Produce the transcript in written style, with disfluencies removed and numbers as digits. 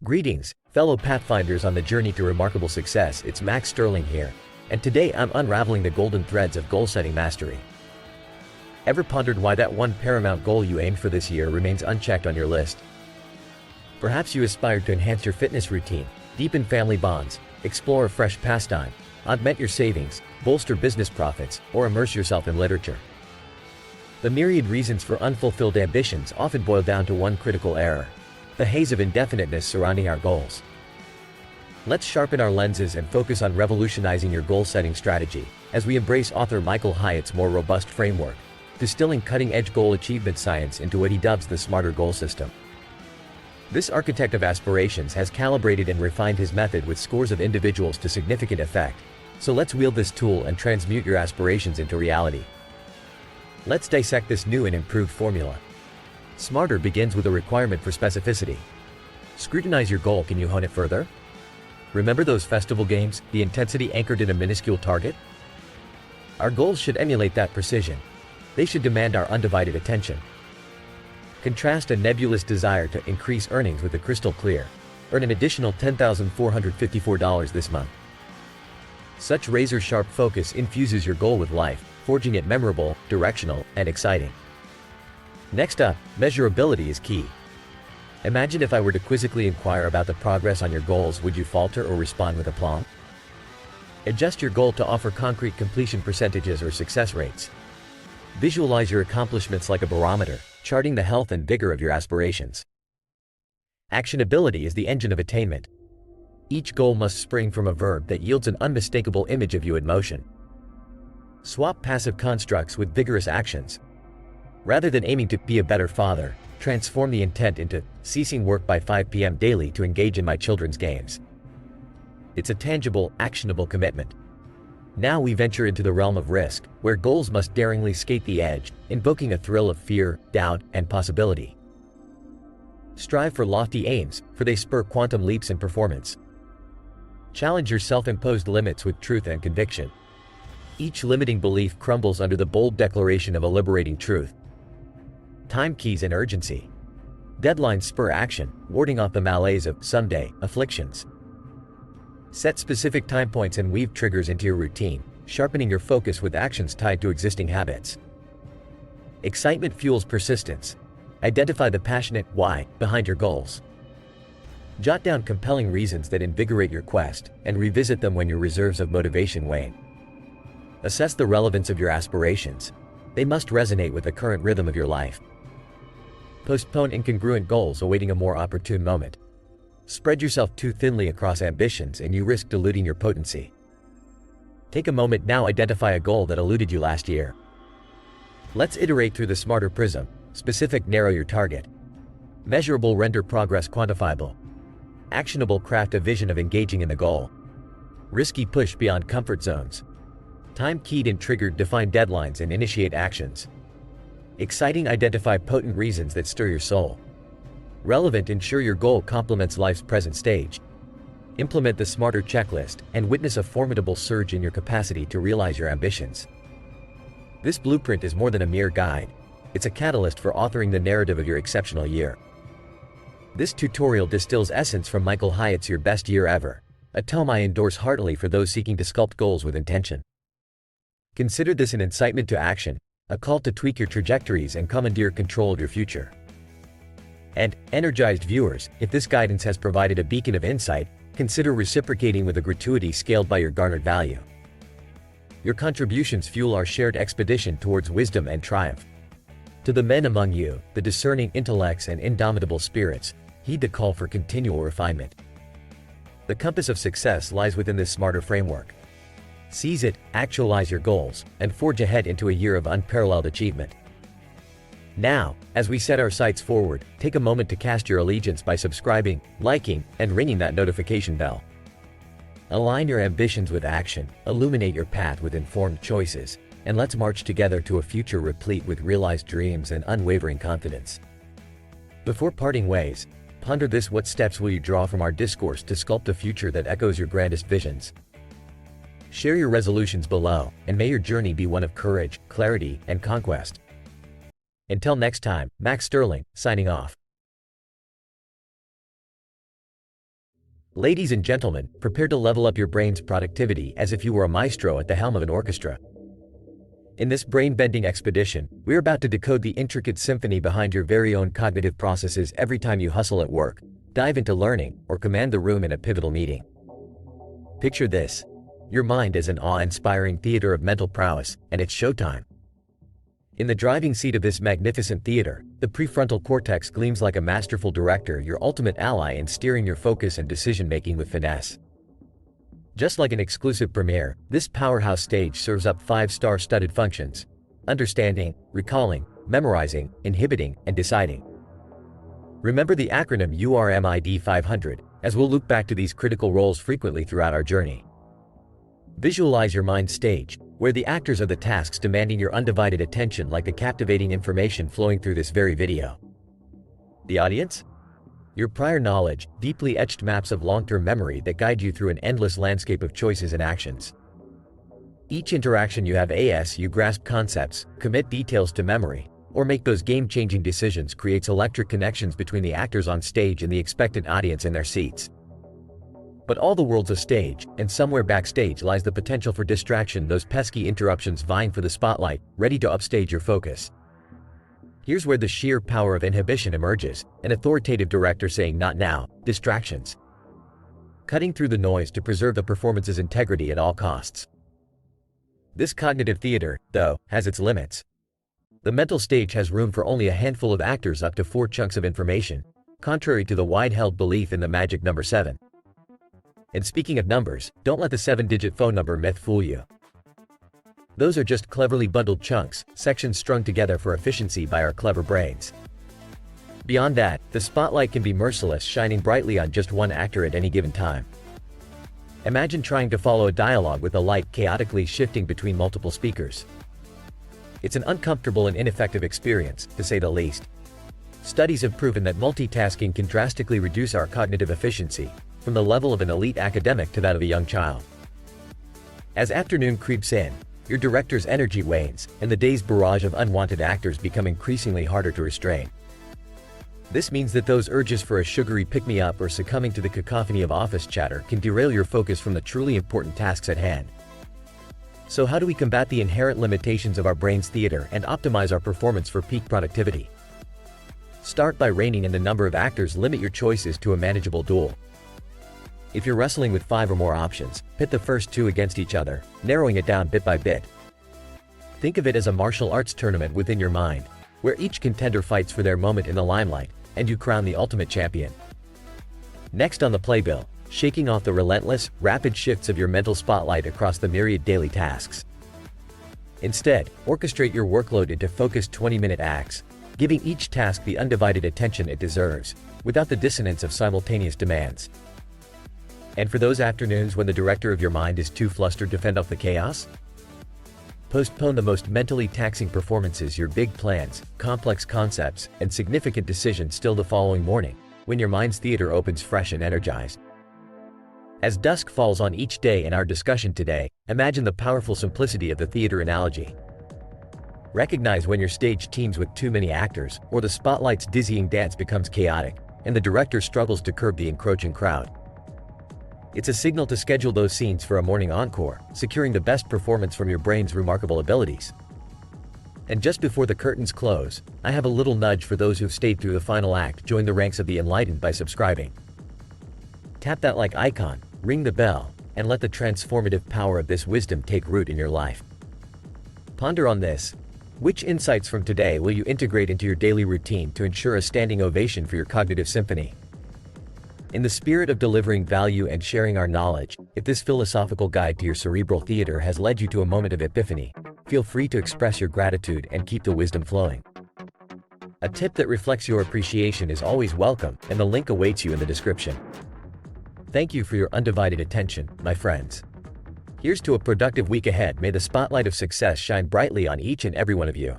Greetings, fellow Pathfinders on the journey to remarkable success. It's Max Sterling here, and today I'm unraveling the golden threads of goal-setting mastery. Ever pondered why that one paramount goal you aimed for this year remains unchecked on your list? Perhaps you aspired to enhance your fitness routine, deepen family bonds, explore a fresh pastime, augment your savings, bolster business profits, or immerse yourself in literature. The myriad reasons for unfulfilled ambitions often boil down to one critical error: the haze of indefiniteness surrounding our goals. Let's sharpen our lenses and focus on revolutionizing your goal-setting strategy as we embrace author Michael Hyatt's more robust framework, distilling cutting-edge goal achievement science into what he dubs the smarter goal system. This architect of aspirations has calibrated and refined his method with scores of individuals to significant effect, so let's wield this tool and transmute your aspirations into reality. Let's dissect this new and improved formula. Smarter begins with a requirement for specificity. Scrutinize your goal. Can you hone it further? Remember those festival games, the intensity anchored in a minuscule target? Our goals should emulate that precision. They should demand our undivided attention. Contrast a nebulous desire to increase earnings with a crystal clear, earn an additional $10,454 this month. Such razor-sharp focus infuses your goal with life, forging it memorable, directional, and exciting. Next up, measurability is key. Imagine if I were to quizzically inquire about the progress on your goals, would you falter or respond with aplomb? Adjust your goal to offer concrete completion percentages or success rates. Visualize your accomplishments like a barometer, charting the health and vigor of your aspirations. Actionability is the engine of attainment. Each goal must spring from a verb that yields an unmistakable image of you in motion. Swap passive constructs with vigorous actions. Rather than aiming to be a better father, transform the intent into ceasing work by 5 p.m. daily to engage in my children's games. It's a tangible, actionable commitment. Now we venture into the realm of risk, where goals must daringly skate the edge, invoking a thrill of fear, doubt, and possibility. Strive for lofty aims, for they spur quantum leaps in performance. Challenge your self-imposed limits with truth and conviction. Each limiting belief crumbles under the bold declaration of a liberating truth. Time keys and urgency. Deadlines spur action, warding off the malaise of someday afflictions. Set specific time points and weave triggers into your routine, sharpening your focus with actions tied to existing habits. Excitement fuels persistence. Identify the passionate why behind your goals. Jot down compelling reasons that invigorate your quest, and revisit them when your reserves of motivation wane. Assess the relevance of your aspirations. They must resonate with the current rhythm of your life. Postpone incongruent goals awaiting a more opportune moment. Spread yourself too thinly across ambitions and you risk diluting your potency. Take a moment now, identify a goal that eluded you last year. Let's iterate through the smarter prism. Specific, narrow your target. Measurable, render progress quantifiable. Actionable, craft a vision of engaging in the goal. Risky, push beyond comfort zones. Time keyed and triggered, define deadlines and initiate actions. Exciting, identify potent reasons that stir your soul. Relevant, ensure your goal complements life's present stage. Implement the smarter checklist and witness a formidable surge in your capacity to realize your ambitions. This blueprint is more than a mere guide. It's a catalyst for authoring the narrative of your exceptional year. This tutorial distills essence from Michael Hyatt's Your Best Year Ever, a tome I endorse heartily for those seeking to sculpt goals with intention. Consider this an incitement to action, a call to tweak your trajectories and commandeer control of your future. And, energized viewers, if this guidance has provided a beacon of insight, consider reciprocating with a gratuity scaled by your garnered value. Your contributions fuel our shared expedition towards wisdom and triumph. To the men among you, the discerning intellects and indomitable spirits, heed the call for continual refinement. The compass of success lies within this smarter framework. Seize it, actualize your goals, and forge ahead into a year of unparalleled achievement. Now, as we set our sights forward, take a moment to cast your allegiance by subscribing, liking, and ringing that notification bell. Align your ambitions with action, illuminate your path with informed choices, and let's march together to a future replete with realized dreams and unwavering confidence. Before parting ways, ponder this: what steps will you draw from our discourse to sculpt a future that echoes your grandest visions? Share your resolutions below, and may your journey be one of courage, clarity, and conquest. Until next time, Max Sterling, signing off. Ladies and gentlemen, prepare to level up your brain's productivity as if you were a maestro at the helm of an orchestra. In this brain-bending expedition, we're about to decode the intricate symphony behind your very own cognitive processes every time you hustle at work, dive into learning, or command the room in a pivotal meeting. Picture this. Your mind is an awe-inspiring theater of mental prowess, and it's showtime. In the driving seat of this magnificent theater, the prefrontal cortex gleams like a masterful director, your ultimate ally in steering your focus and decision-making with finesse. Just like an exclusive premiere, this powerhouse stage serves up 5-star studded functions: understanding, recalling, memorizing, inhibiting, and deciding. Remember the acronym URMID 500, as we'll loop back to these critical roles frequently throughout our journey. Visualize your mind stage, where the actors are the tasks demanding your undivided attention, like the captivating information flowing through this very video. The audience? Your prior knowledge, deeply etched maps of long-term memory that guide you through an endless landscape of choices and actions. Each interaction you have as you grasp concepts, commit details to memory, or make those game-changing decisions creates electric connections between the actors on stage and the expectant audience in their seats. But all the world's a stage, and somewhere backstage lies the potential for distraction, those pesky interruptions vying for the spotlight, ready to upstage your focus. Here's where the sheer power of inhibition emerges, an authoritative director saying "not now," distractions. Cutting through the noise to preserve the performance's integrity at all costs. This cognitive theater, though, has its limits. The mental stage has room for only a handful of actors, up to 4 chunks of information, contrary to the wide-held belief in the magic number 7. And speaking of numbers, don't let the 7-digit phone number myth fool you. Those are just cleverly bundled chunks, sections strung together for efficiency by our clever brains. Beyond that, the spotlight can be merciless, shining brightly on just one actor at any given time. Imagine trying to follow a dialogue with the light chaotically shifting between multiple speakers. It's an uncomfortable and ineffective experience, to say the least. Studies have proven that multitasking can drastically reduce our cognitive efficiency, from the level of an elite academic to that of a young child. As afternoon creeps in, your director's energy wanes, and the day's barrage of unwanted actors become increasingly harder to restrain. This means that those urges for a sugary pick-me-up or succumbing to the cacophony of office chatter can derail your focus from the truly important tasks at hand. So how do we combat the inherent limitations of our brain's theater and optimize our performance for peak productivity? Start by reining in the number of actors. Limit your choices to a manageable duel. If you're wrestling with 5 or more options, pit the first 2 against each other, narrowing it down bit by bit. Think of it as a martial arts tournament within your mind, where each contender fights for their moment in the limelight, and you crown the ultimate champion. Next on the playbill, shaking off the relentless, rapid shifts of your mental spotlight across the myriad daily tasks. Instead, orchestrate your workload into focused 20-minute acts, giving each task the undivided attention it deserves, without the dissonance of simultaneous demands. And for those afternoons when the director of your mind is too flustered to fend off the chaos? Postpone the most mentally taxing performances, your big plans, complex concepts, and significant decisions till the following morning, when your mind's theater opens fresh and energized. As dusk falls on each day in our discussion today, imagine the powerful simplicity of the theater analogy. Recognize when your stage teems with too many actors, or the spotlight's dizzying dance becomes chaotic, and the director struggles to curb the encroaching crowd. It's a signal to schedule those scenes for a morning encore, securing the best performance from your brain's remarkable abilities. And just before the curtains close, I have a little nudge for those who've stayed through the final act. Join the ranks of the enlightened by subscribing. Tap that like icon, ring the bell, and let the transformative power of this wisdom take root in your life. Ponder on this. Which insights from today will you integrate into your daily routine to ensure a standing ovation for your cognitive symphony? In the spirit of delivering value and sharing our knowledge, if this philosophical guide to your cerebral theater has led you to a moment of epiphany, feel free to express your gratitude and keep the wisdom flowing. A tip that reflects your appreciation is always welcome, and the link awaits you in the description. Thank you for your undivided attention, my friends. Here's to a productive week ahead. May the spotlight of success shine brightly on each and every one of you.